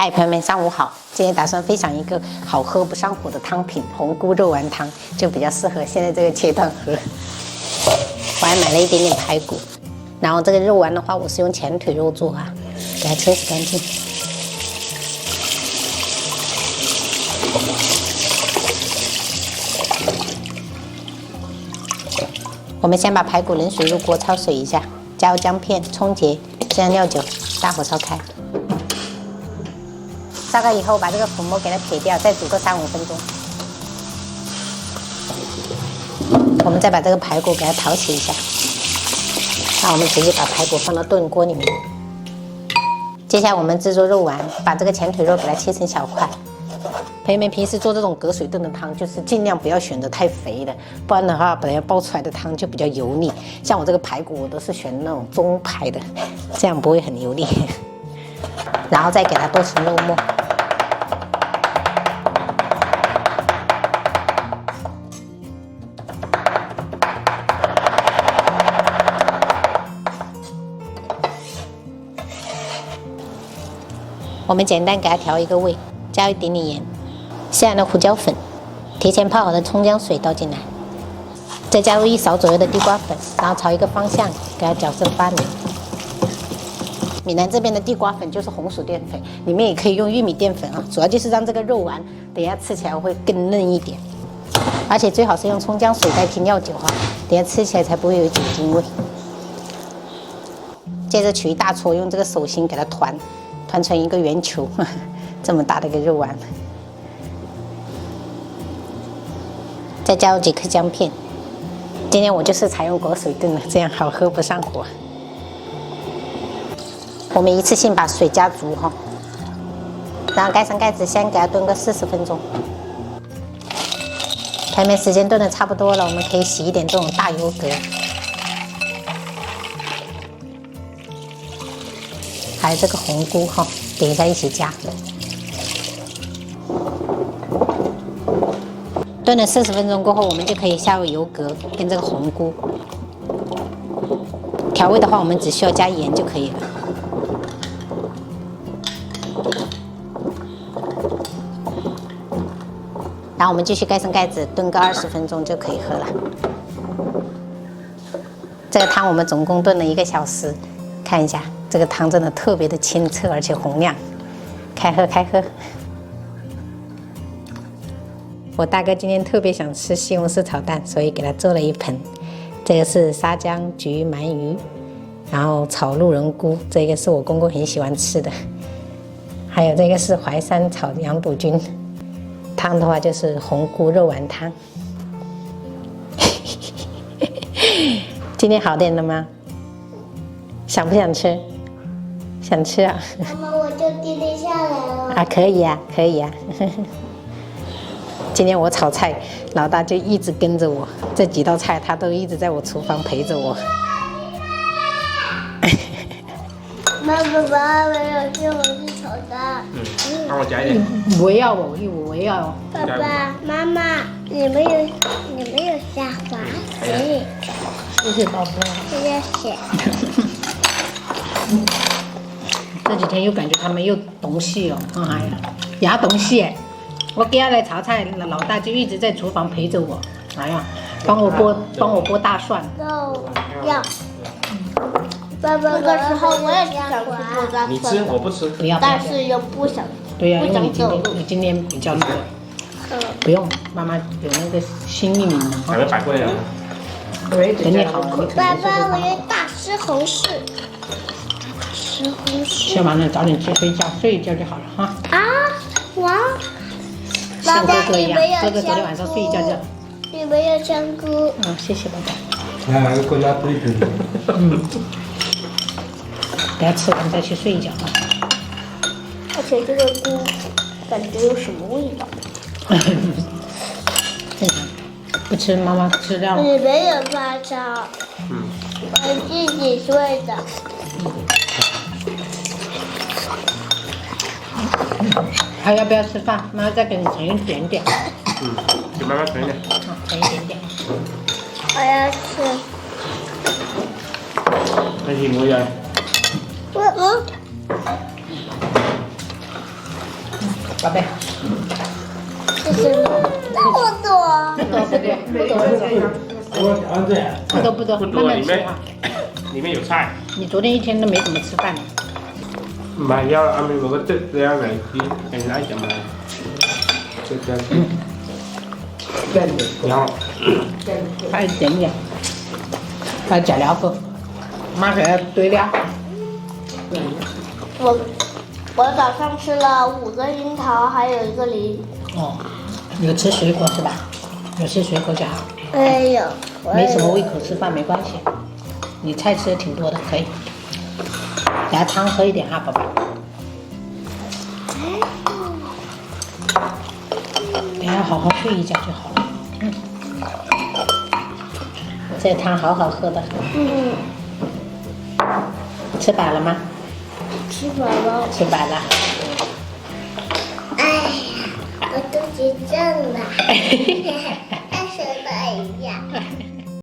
嗨，朋友们，上午好！今天打算分享一个好喝不上火的汤品——红菇肉丸汤，就比较适合现在这个阶段喝。我还买了一点点排骨，然后这个肉丸的话，我是用前腿肉做啊，给它清洗干净。我们先把排骨冷水入锅焯水一下，加入姜片、葱节、酱料酒，大火烧开。烧开以后，把这个粉末给它撇掉，再煮个3-5分钟。我们再把这个排骨给它淘洗一下。那我们直接把排骨放到炖锅里面。接下来我们制作肉丸，把这个前腿肉给它切成小块。朋友们平时做这种隔水炖的汤，就是尽量不要选择太肥的，不然的话，本来煲出来的汤就比较油腻。像我这个排骨，我都是选那种中排的，这样不会很油腻。然后再给它剁成肉末。我们简单给它调一个味，加一点点盐，下的胡椒粉，提前泡好的葱姜水倒进来，再加入1勺左右的地瓜粉，然后朝一个方向给它搅成发黏。闽南这边的地瓜粉就是红薯淀粉，你们也可以用玉米淀粉啊，主要就是让这个肉丸等一下吃起来会更嫩一点，而且最好是用葱姜水代替料酒哈，等一下吃起来才不会有酒精味。接着取一大撮，用这个手心给它团成一个圆球，这么大的一个肉丸，再加入几颗姜片。今天我就是采用隔水炖的，这样好喝不上火。我们一次性把水加足哈，然后盖上盖子，先给它炖个40分钟。朋友们，时间炖的差不多了，我们可以洗一点这种大油格，还有这个红菇哈，等一下一起加。炖了40分钟过后，我们就可以下入油格跟这个红菇。调味的话，我们只需要加盐就可以了。然后我们继续盖上盖子，炖个20分钟就可以喝了。这个汤我们总共炖了1个小时，看一下这个汤真的特别的清澈而且红亮，开喝开喝。我大哥今天特别想吃西红柿炒蛋，所以给他做了一盆。这个是沙姜焗鳗鱼，然后炒鹿仁菇，这个是我公公很喜欢吃的。还有这个是淮山炒羊肚菌。汤的话就是红菇肉丸汤。今天好点了吗？想不想吃？想吃啊！妈妈，我就今天下来了。啊，可以啊，可以啊。今天我炒菜，老大就一直跟着我，这几道菜他都一直在我厨房陪着我。妈妈，爸爸有西红柿炒蛋。帮我夹一点。我要我要。爸爸妈妈，你们有下滑？可以。谢谢宝贝。谢谢。这几天又感觉他们又懂事了，哎呀，也懂事。我给他来炒菜，老大就一直在厨房陪着我，哎呀，帮我剥大蒜。肉要。爸爸，那个时候我也想吃剥大蒜，你吃我不吃，不要。但是又不想。对呀，因为你今天比较那个，不用，妈妈有那个新一名的。还没摆过来。等你好了，你可以爸爸，我要大西红柿。西红柿。吃完了早点去睡觉，睡一觉就好了哈。啊，哇！像哥哥一样，哥哥昨天晚上睡一觉觉。你们有香菇。谢谢宝宝。啊，过来对对。等下吃完再去睡一觉啊。而且这个菇感觉有什么味道？正常，不吃妈妈吃掉了。你没有发烧。我自己睡的。还要不要吃饭？妈妈再给你盛一点点。给妈妈盛一点。盛一点点。我要吃。那你摸一下。宝贝，这是那么多，不多不多不多不多，不多，里面慢慢吃啊。里面有菜。你昨天一天都没怎么吃饭。唔係啊，阿妹我覺得這樣嚟啲係奶就咪這個然後还有点点，还有加料粉，马上要堆料。我早上吃了5个樱桃，还有1个梨。哦，有吃水果是吧？有吃水果就好，没有，没什么胃口吃饭没关系。你菜吃的挺多的，可以。给他汤喝一点哈，宝贝。等下好好睡一觉就好了。这汤好好喝的。吃饱了吗？吃饱了。吃饱了。哎呀，我肚子胀了。